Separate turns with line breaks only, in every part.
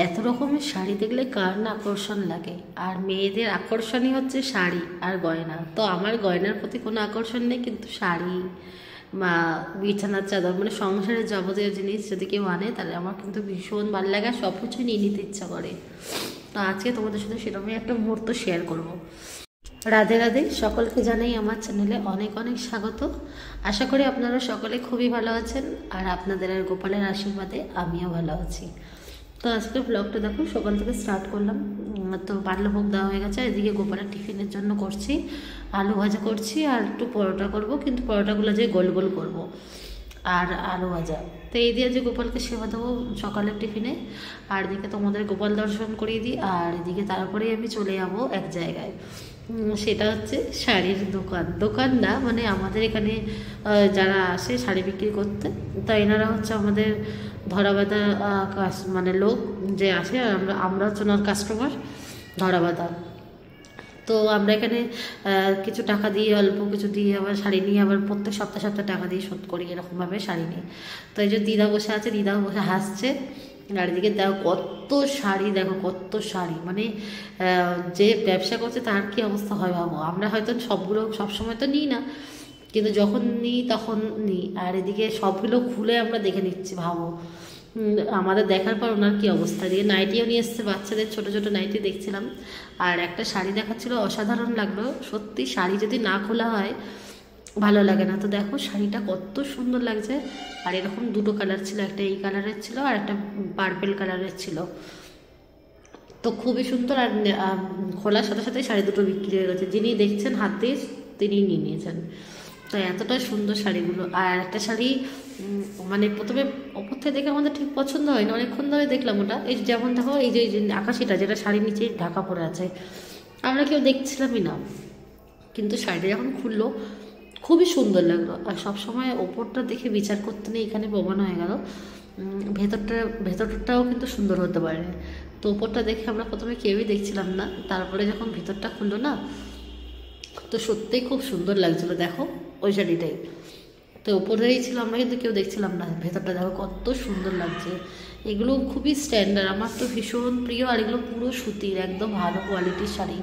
এত রকমের শাড়ি দেখলে কার না আকর্ষণ লাগে। আর মেয়েদের আকর্ষণই হচ্ছে শাড়ি আর গয়না। তো আমার গয়নার প্রতি কোনো আকর্ষণ নেই, কিন্তু শাড়ি বা বিছানার চাদর মানে সংসারের যাবতীয় জিনিস যদি কেউ আনে তাহলে আমার কিন্তু ভীষণ ভালো লাগে, আর সব কিছুই নিয়ে নিতে ইচ্ছা করে। তো আজকে তোমাদের সাথে সেরকমই একটা মুহূর্ত শেয়ার করব। রাধে রাধে, সকলকে জানাই আমার চ্যানেলে অনেক অনেক স্বাগত। আশা করি আপনারা সকলে খুবই ভালো আছেন, আর আপনাদের আর গোপালের আশীর্বাদে আমিও ভালো আছি। তো আজকে ব্লগটা দেখো, সকাল থেকে স্টার্ট করলাম। তো পান্নভোগ দেওয়া হয়ে গেছে। এদিকে গোপালের টিফিনের জন্য করছি, আলু ভাজা করছি আর একটু পরোটা করব, কিন্তু পরোটাগুলো যে গোল গোল করবো, আর আলু ভাজা। তো এই দিয়ে যে গোপালকে সেবা দেবো সকালের টিফিনে। আর এদিকে তোমাদের গোপাল দর্শন করিয়ে দিই, আর এদিকে তারপরেই আমি চলে যাবো এক জায়গায়। সেটা হচ্ছে শাড়ির দোকান। দোকান না, মানে আমাদের এখানে যারা আসে শাড়ি বিক্রি করতে, তা এনারা হচ্ছে আমাদের ধরাবাঁধা মানে লোক যে আসে, আমরা হচ্ছে ওনার কাস্টমার ধরাবাঁধা। তো আমরা এখানে কিছু টাকা দিয়ে, অল্প কিছু দিয়ে আবার শাড়ি নিয়ে, আবার প্রত্যেক সপ্তাহে সপ্তাহে টাকা দিয়ে শোধ করি, এরকমভাবে শাড়ি নিই। তো এই যে দিদা বসে আছে, দিদা বসে হাসছে। আর এদিকে দেখো কত শাড়ি, দেখো কত শাড়ি, মানে যে ব্যবসা করছে তার কি অবস্থা হয় ভাবো। আমরা হয়তো সবগুলো সবসময় তো নিই না, কিন্তু যখন নিই তখন নিই। আর এদিকে সবগুলো খুলে আমরা দেখে নিচ্ছি, ভাবো আমাদের দেখার পর ওনার কী অবস্থা। দিয়ে নাইটিও নিয়ে এসছে, বাচ্চাদের ছোটো ছোটো নাইটি দেখছিলাম। আর একটা শাড়ি দেখাচ্ছিল, অসাধারণ লাগলো সত্যি। শাড়ি যদি না খোলা হয় ভালো লাগে না। তো দেখো শাড়িটা কত সুন্দর লাগছে। আর এরকম দুটো কালার ছিল, একটা এই কালারের ছিল আর একটা পার্পেল কালারের ছিল। তো খুবই সুন্দর। আর খোলার সাথে সাথে শাড়ি দুটো বিক্রি হয়ে গেছে। যিনি দেখছেন হাত দিয়ে তিনিই নিয়ে নিয়েছেন। তো এতটা সুন্দর শাড়িগুলো। আর একটা শাড়ি মানে প্রথমে ওপর থেকে দেখে আমাদের ঠিক পছন্দ হয়নি, অনেকক্ষণ ধরে দেখলাম ওটা। এই যেমন দেখো এই যে আকাশিটা, যেটা শাড়ির নিচে ঢাকা পড়ে আছে, আমরা কেউ দেখছিলামই না, কিন্তু শাড়িটা যখন খুললো খুবই সুন্দর লাগলো। আর সবসময় ওপরটা দেখে বিচার করতে নেই, এখানে প্রমাণ হয়ে গেল ভেতরটাও কিন্তু সুন্দর হতে পারে। তো ওপরটা দেখে আমরা প্রথমে কেউই দেখছিলাম না, তারপরে যখন ভেতরটা খুললো না, তো সত্যিই খুব সুন্দর লাগছিলো। দেখো ওই শাড়িটাই তো ওপরেই ছিল, আমরা কিন্তু কেউ দেখছিলাম না। ভেতরটা দেখো কত সুন্দর লাগছে। এগুলো খুবই স্ট্যান্ডার্ড, আমার তো ভীষণ প্রিয়। আর এগুলো পুরো সুতির, একদম ভালো কোয়ালিটির শাড়ি।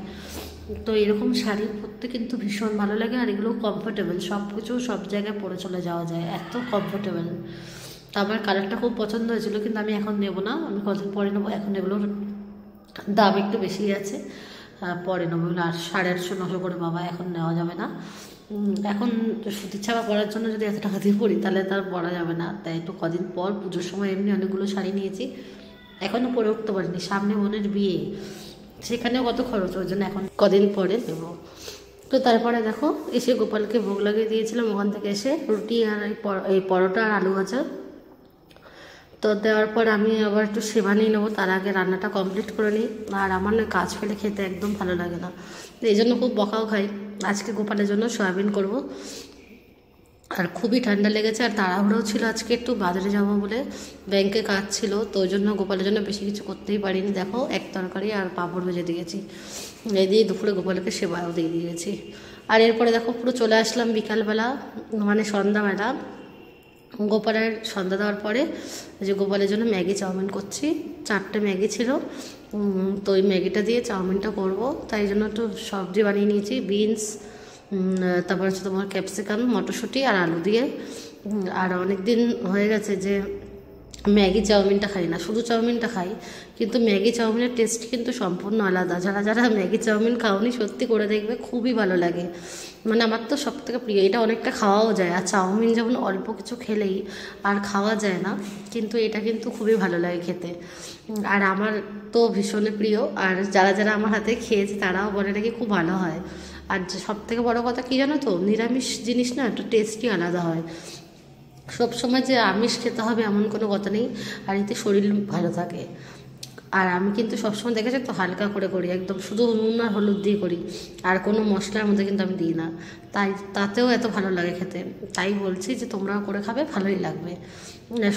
তো এরকম শাড়ি পরতে কিন্তু ভীষণ ভালো লাগে। আর এগুলো কমফোর্টেবল, সব কিছু সব জায়গায় পরে চলে যাওয়া যায়, এত কমফোর্টেবল। তো আমার কালারটা খুব পছন্দ হয়েছিল, কিন্তু আমি এখন নেবো না, আমি কদিন পরে নেবো। এখন এগুলোর দাম একটু বেশি আছে, পরে নেবো। আর 850-900 করে বাবা, এখন নেওয়া যাবে না। এখন সুতির ছাপা পরার জন্য যদি এত টাকা দিয়ে পড়ি তাহলে তার পরা যাবে না। তাই একটু কদিন পর, পুজোর সময় এমনি অনেকগুলো শাড়ি নিয়েছি, এখনও পরে উঠতে পারিনি। সামনে বোনের বিয়ে, সেখানেও কত খরচ, ওই জন্য এখন কদিন পরে নেব। তো তারপরে দেখো এসে গোপালকে ভোগ লাগিয়ে দিয়েছিলাম। ওখান থেকে এসে রুটি আর এই পরোটা আর আলু ভাজা তো দেওয়ার পর আমি আবার একটু সেবা নিয়ে নেবো, তার আগে রান্নাটা কমপ্লিট করে নিই। আর আমার না কাজ ফেলে খেতে একদম ভালো লাগে না, তো এই জন্য খুব বকাও খাই। আজকে গোপালের জন্য সয়াবিন করব। আর খুবই ঠান্ডা লেগেছে, আর তাড়াহুড়োও ছিল আজকে, একটু বাজারে যাবো বলে, ব্যাংকে কাজ ছিল। তো ওই জন্য গোপালের জন্য বেশি কিছু করতেই পারিনি। দেখো এক তরকারি আর পাঁপড় ভেজে দিয়েছি, এই দিয়ে দুপুরে গোপালকে সেবাও দিয়ে দিয়েছি। আর এরপরে দেখো পুরো চলে আসলাম বিকালবেলা, মানে সন্ধ্যাবেলা। গোপালের সন্ধ্যা দেওয়ার পরে যে গোপালের জন্য ম্যাগি চাউমিন করছি। 4টে ম্যাগি ছিল, তো ওই ম্যাগিটা দিয়ে চাউমিনটা করব। তাই জন্য একটু সবজি বানিয়ে নিয়েছি, বিনস, তারপর হচ্ছে তোমার ক্যাপসিকাম, মটরশুঁটি আর আলু দিয়ে। আর অনেক দিন হয়ে গেছে যে ম্যাগি চাউমিনটা খাই না, শুধু চাউমিনটা খাই, কিন্তু ম্যাগি চাউমিনের টেস্ট কিন্তু সম্পূর্ণ আলাদা। যারা যারা ম্যাগি চাউমিন খাওনি সত্যি করে দেখবে, খুবই ভালো লাগে। মানে আমার তো সব থেকে প্রিয় এটা, অনেকটা খাওয়াও যায়। আর চাউমিন যেমন অল্প কিছু খেলেই আর খাওয়া যায় না, কিন্তু এটা কিন্তু খুবই ভালো লাগে খেতে। আর আমার তো ভীষণই প্রিয়। আর যারা যারা আমার হাতে খেয়েছে তারাও বলে নাকি খুব ভালো হয়। আর সব থেকে বড়ো কথা কী জানো তো, নিরামিষ জিনিস না একটু টেস্টই আলাদা হয়। সব সময় যে আমিষ খেতে হবে এমন কোনো কথা নেই, আর এতে শরীর ভালো থাকে। আর আমি কিন্তু সবসময় দেখেছি তো হালকা করে করি, একদম শুধু নুন আর হলুদ দিয়ে করি, আর কোনো মশলার মধ্যে কিন্তু আমি দিই না। তাই তাতেও এত ভালো লাগে খেতে। তাই বলছি যে তোমরাও করে খাবে, ভালোই লাগবে।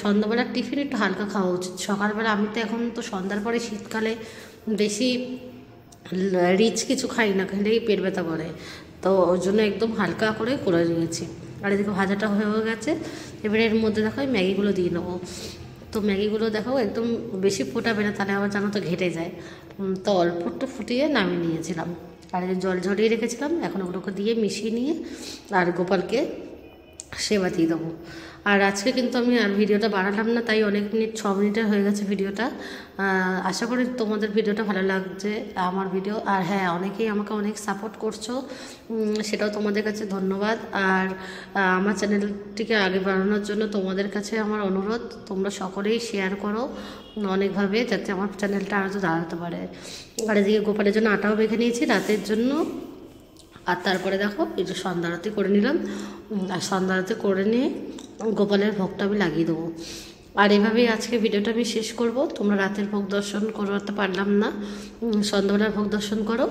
সন্ধ্যাবেলার টিফিন একটু হালকা খাওয়া উচিত। সকালবেলা আমি তো এখন তো সন্ধ্যার পরে শীতকালে বেশি রিচ কিছু খাই না, খেলেই পেট ব্যথা করে। তো ওর জন্য একদম হালকা করে নিয়েছি। আর এদিকে ভাজাটা হয়ে গেছে, এবারে এর মধ্যে দেখো ম্যাগিগুলো দিয়ে নেবো। তো ম্যাগিগুলো দেখো একদম বেশি ফোটাবে না, তাহলে আবার জানো তো ঘেটে যায়। তো অল্প একটু ফুটিয়ে নামিয়ে নিয়েছিলাম। আর এই যে জল ঝরিয়ে রেখেছিলাম, এখন ওগুলোকে দিয়ে মিশিয়ে নিয়ে আর গোপালকে সেবা দিয়ে দেবো। আর আজকে কিন্তু আমি আর ভিডিওটা বাড়ালাম না, তাই অনেক মিনিট 6 মিনিটের হয়ে গেছে ভিডিওটা। আশা করি তোমাদের ভিডিওটা ভালো লাগছে আমার ভিডিও। আর হ্যাঁ, অনেকেই আমাকে অনেক সাপোর্ট করছো, সেটাও তোমাদের কাছে ধন্যবাদ। আর আমার চ্যানেলটিকে আগে বাড়ানোর জন্য তোমাদের কাছে আমার অনুরোধ, তোমরা সকলেই শেয়ার করো অনেকভাবে, যাতে আমার চ্যানেলটা আরও দাঁড়াতে পারে। আর এদিকে গোপালের জন্য আটাও মেখে নিয়েছি রাতের জন্য। আর তারপরে দেখো এই যে সন্ধ্যা আরতি করে নিলাম, আর সন্ধ্যা আরতি করে নিয়ে গোপালের ভোগটা আমি লাগিয়ে দেবো। আর এভাবেই আজকে ভিডিওটা আমি শেষ করব। তোমরা রাতের ভোগ দর্শন করতে পারলাম না, সন্ধ্যাবেলার ভোগ দর্শন করো।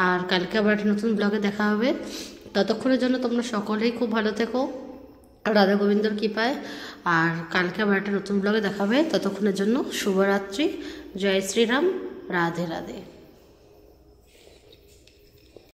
আর কালকে আবার একটা নতুন ব্লগে দেখা হবে। ততক্ষণের জন্য তোমরা সকলেই খুব ভালো থেকো রাধা গোবিন্দর কৃপায়। আর কালকে আবার একটা নতুন ব্লগে দেখা হবে। ততক্ষণের জন্য শুভরাত্রি, জয় শ্রীরাম, রাধে রাধে।